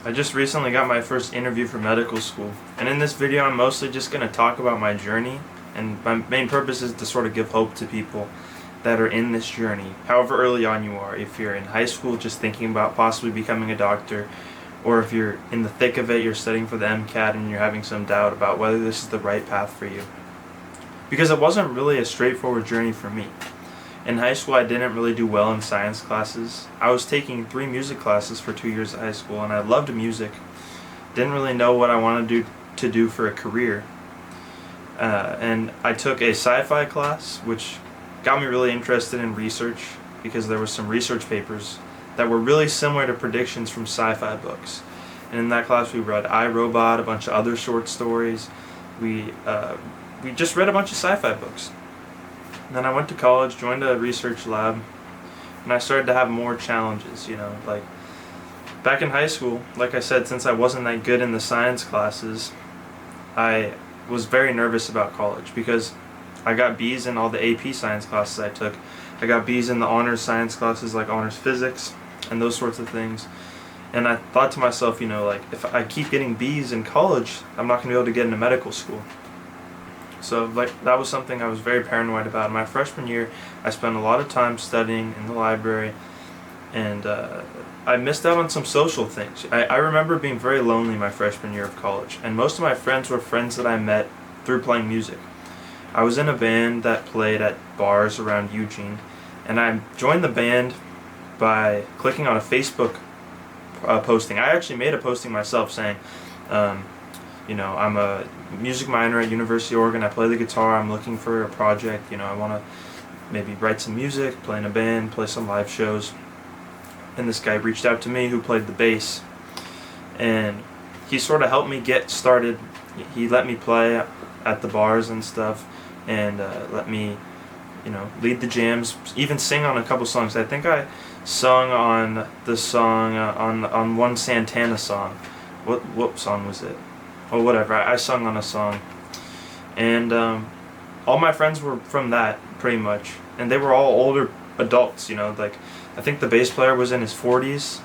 I just recently got my first interview for medical school, and in this video I'm mostly just going to talk about my journey, and my main purpose is to sort of give hope to people that are in this journey, however early on you are. If you're in high school just thinking about possibly becoming a doctor, or if you're in the thick of it, you're studying for the MCAT and you're having some doubt about whether this is the right path for you. Because it wasn't really a straightforward journey for me. In high school, I didn't really do well in science classes. I was taking 3 music classes for 2 years of high school, and I loved music. Didn't really know what I wanted to do for a career. And I took a sci-fi class, which got me really interested in research, because there were some research papers that were really similar to predictions from sci-fi books. And in that class, we read I, Robot, a bunch of other short stories. We just read a bunch of sci-fi books. And then I went to college, joined a research lab, and I started to have more challenges, like back in high school. Like I said, since I wasn't that good in the science classes, I was very nervous about college because I got B's in all the AP science classes I took. I got B's in the honors science classes like honors physics and those sorts of things. And I thought to myself, like if I keep getting B's in college, I'm not going to be able to get into medical school. So that was something I was very paranoid about. In my freshman year, I spent a lot of time studying in the library, and I missed out on some social things. I remember being very lonely my freshman year of college, and most of my friends were friends that I met through playing music. I was in a band that played at bars around Eugene, and I joined the band by clicking on a Facebook posting. I actually made a posting myself saying, I'm a music minor at University of Oregon. I play the guitar. I'm looking for a project. I want to maybe write some music, play in a band, play some live shows. And this guy reached out to me who played the bass. And he sort of helped me get started. He let me play at the bars and stuff, and let me, lead the jams, even sing on a couple songs. I think I sung on the song, on one Santana song. What song was it? Or whatever, I sung on a song, and all my friends were from that, pretty much, and they were all older adults, like, I think the bass player was in his 40s,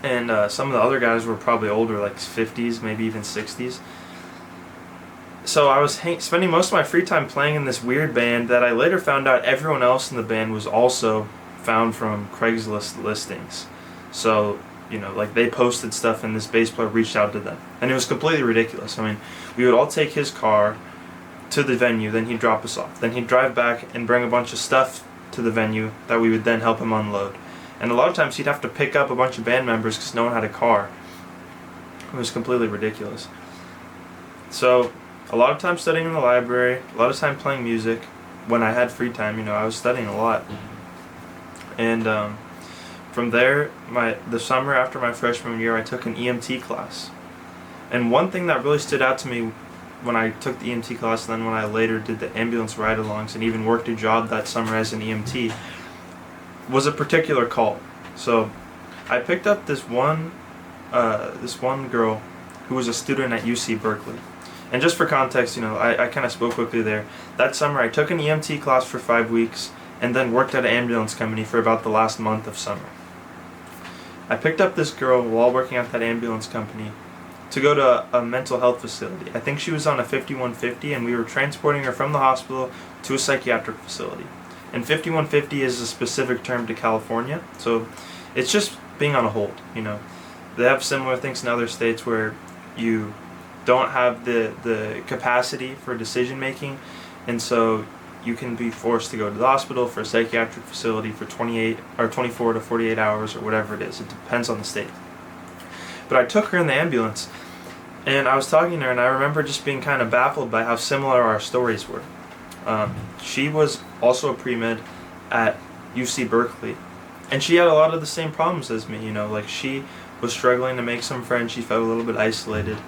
and some of the other guys were probably older, like 50s, maybe even 60s, so I was spending most of my free time playing in this weird band that I later found out everyone else in the band was also found from Craigslist listings, so like they posted stuff and this bass player reached out to them. And it was completely ridiculous. I mean, we would all take his car to the venue, then he'd drop us off. Then he'd drive back and bring a bunch of stuff to the venue that we would then help him unload. And a lot of times he'd have to pick up a bunch of band members because no one had a car. It was completely ridiculous. So, a lot of time studying in the library, a lot of time playing music. When I had free time, I was studying a lot. And, from there, the summer after my freshman year, I took an EMT class. And one thing that really stood out to me when I took the EMT class, and then when I later did the ambulance ride-alongs and even worked a job that summer as an EMT, was a particular call. So I picked up this one girl who was a student at UC Berkeley. And just for context, I kind of spoke quickly there. That summer, I took an EMT class for 5 weeks and then worked at an ambulance company for about the last month of summer. I picked up this girl while working at that ambulance company to go to a mental health facility. I think she was on a 5150, and we were transporting her from the hospital to a psychiatric facility. And 5150 is a specific term to California, so it's just being on a hold. They have similar things in other states where you don't have the capacity for decision making, and so you can be forced to go to the hospital for a psychiatric facility for 24 to 48 hours or whatever it is. It depends on the state. But I took her in the ambulance, and I was talking to her, and I remember just being kind of baffled by how similar our stories were. She was also a pre-med at UC Berkeley, and she had a lot of the same problems as me. Like she was struggling to make some friends. She felt a little bit isolated.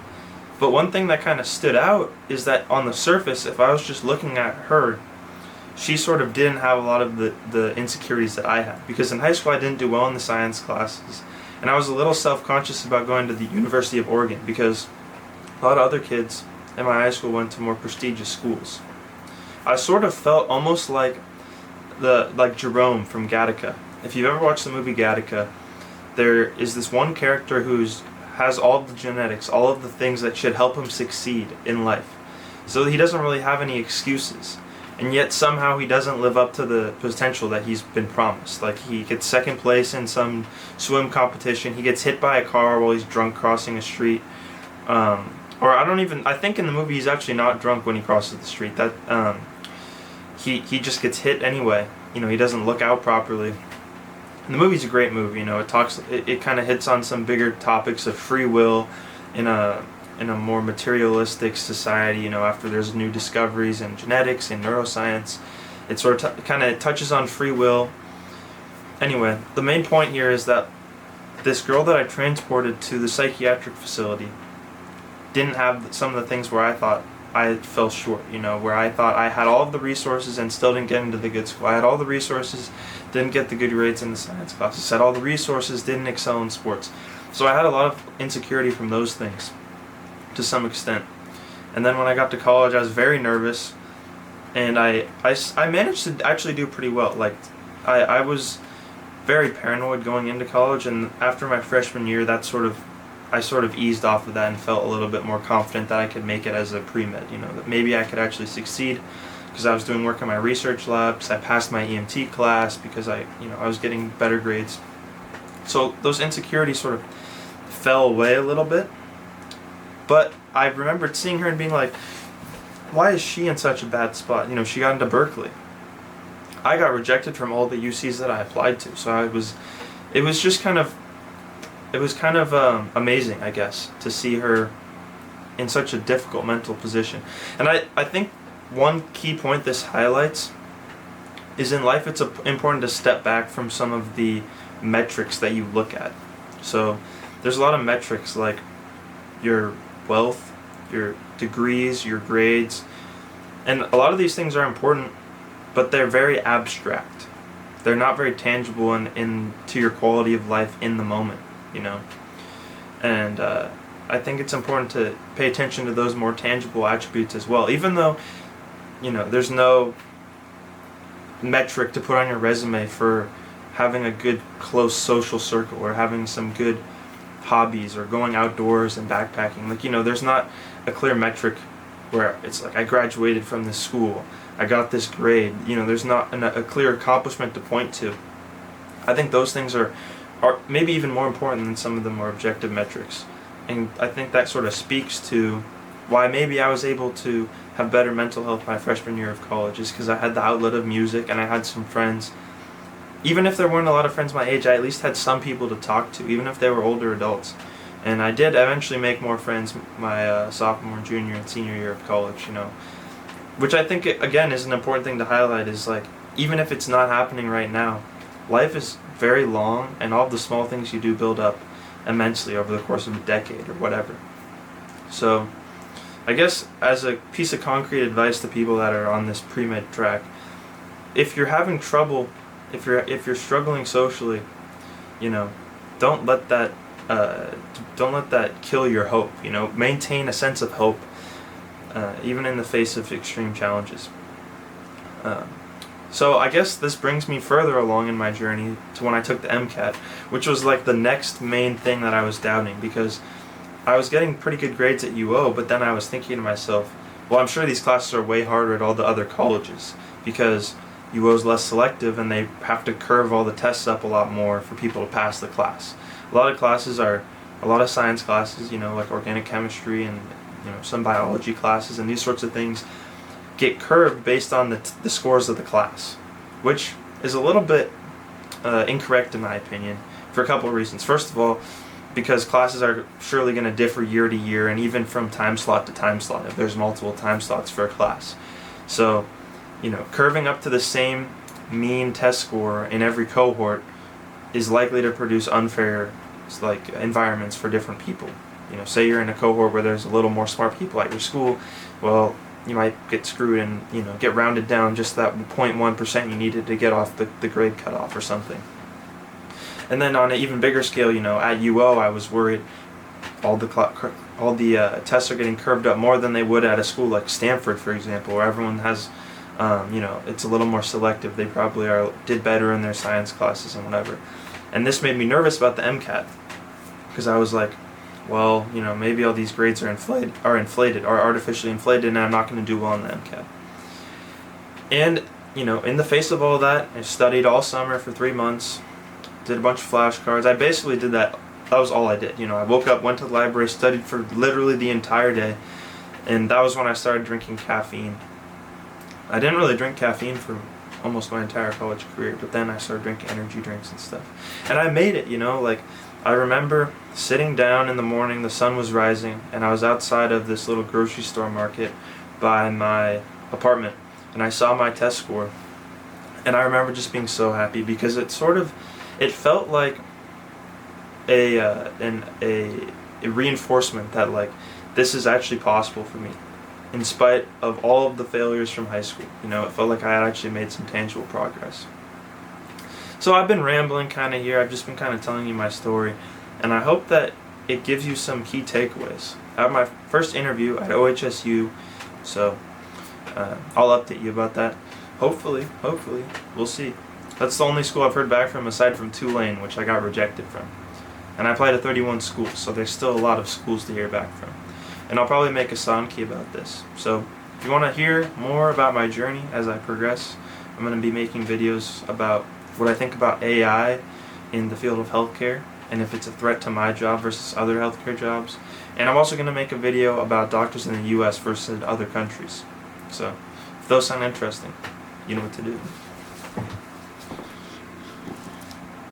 But one thing that kind of stood out is that on the surface, if I was just looking at her, she sort of didn't have a lot of the insecurities that I had. Because in high school I didn't do well in the science classes. And I was a little self-conscious about going to the University of Oregon because a lot of other kids in my high school went to more prestigious schools. I sort of felt almost like Jerome from Gattaca. If you've ever watched the movie Gattaca, there is this one character who's has all the genetics, all of the things that should help him succeed in life. So he doesn't really have any excuses. And yet somehow he doesn't live up to the potential that he's been promised. Like, he gets second place in some swim competition. He gets hit by a car while he's drunk crossing a street. I think in the movie he's actually not drunk when he crosses the street. He just gets hit anyway. He doesn't look out properly. And the movie's a great movie. It kind of hits on some bigger topics of free will in a more materialistic society. After there's new discoveries in genetics and neuroscience, it sort of kind of touches on free will. Anyway, the main point here is that this girl that I transported to the psychiatric facility didn't have some of the things where I thought I fell short, where I thought I had all of the resources and still didn't get into the good school. I had all the resources, didn't get the good grades in the science classes. Had all the resources, didn't excel in sports. So I had a lot of insecurity from those things, to some extent. And then when I got to college, I was very nervous, and I managed to actually do pretty well. Like, I was very paranoid going into college, and after my freshman year, I sort of eased off of that and felt a little bit more confident that I could make it as a pre-med, that maybe I could actually succeed, because I was doing work in my research labs. I passed my EMT class because I was getting better grades. So those insecurities sort of fell away a little bit. But I remembered seeing her and being like, why is she in such a bad spot? She got into Berkeley. I got rejected from all the UCs that I applied to. So it was kind of amazing, I guess, to see her in such a difficult mental position. And I think one key point this highlights is, in life it's important to step back from some of the metrics that you look at. So there's a lot of metrics like your wealth, your degrees, your grades, and a lot of these things are important, but they're very abstract. They're not very tangible to your quality of life in the moment. And I think it's important to pay attention to those more tangible attributes as well, even though there's no metric to put on your resume for having a good close social circle, or having some good hobbies, or going outdoors and backpacking. There's not a clear metric where it's like, I graduated from this school, I got this grade. There's not a clear accomplishment to point to. I think those things are maybe even more important than some of the more objective metrics. And I think that sort of speaks to why maybe I was able to have better mental health my freshman year of college, is because I had the outlet of music and I had some friends. Even if there weren't a lot of friends my age, I at least had some people to talk to, even if they were older adults. And I did eventually make more friends my sophomore, junior, and senior year of college, which I think, again, is an important thing to highlight, is like, even if it's not happening right now, life is very long, and all the small things you do build up immensely over the course of a decade or whatever. So I guess as a piece of concrete advice to people that are on this pre-med track, if you're having trouble, if you're struggling socially, don't let that kill your hope. Maintain a sense of hope, even in the face of extreme challenges. So I guess this brings me further along in my journey to when I took the MCAT, which was like the next main thing that I was doubting, because I was getting pretty good grades at UO, but then I was thinking to myself, well, I'm sure these classes are way harder at all the other colleges, because UO's less selective and they have to curve all the tests up a lot more for people to pass the class. A lot of science classes, like organic chemistry and some biology classes and these sorts of things, get curved based on the scores of the class, which is a little bit incorrect in my opinion, for a couple of reasons. First of all, because classes are surely going to differ year to year, and even from time slot to time slot if there's multiple time slots for a class. So, curving up to the same mean test score in every cohort is likely to produce unfair environments for different people. Say you're in a cohort where there's a little more smart people at your school, well, you might get screwed and get rounded down just that 0.1% you needed to get off the grade cutoff or something. And then on an even bigger scale, at UO, I was worried all the tests are getting curved up more than they would at a school like Stanford, for example, where everyone has, it's a little more selective. They probably did better in their science classes and whatever. And this made me nervous about the MCAT, because I was like, well, maybe all these grades are inflated, are artificially inflated, and I'm not going to do well on the MCAT. And, in the face of all that, I studied all summer for 3 months, did a bunch of flashcards. I basically did that. That was all I did. I woke up, went to the library, studied for literally the entire day, and that was when I started drinking caffeine. I didn't really drink caffeine for almost my entire college career, but then I started drinking energy drinks and stuff. And I made it, I remember sitting down in the morning, the sun was rising, and I was outside of this little grocery store market by my apartment, and I saw my test score, and I remember just being so happy because it felt like a reinforcement that this is actually possible for me, in spite of all of the failures from high school. It felt like I had actually made some tangible progress. So I've been rambling kind of here. I've just been kind of telling you my story, and I hope that it gives you some key takeaways. I have my first interview at OHSU, so I'll update you about that. Hopefully, we'll see. That's the only school I've heard back from aside from Tulane, which I got rejected from. And I applied to 31 schools, so there's still a lot of schools to hear back from. And I'll probably make a sound key about this. So if you want to hear more about my journey as I progress, I'm going to be making videos about what I think about AI in the field of healthcare, and if it's a threat to my job versus other healthcare jobs. And I'm also going to make a video about doctors in the US versus other countries. So if those sound interesting, you know what to do.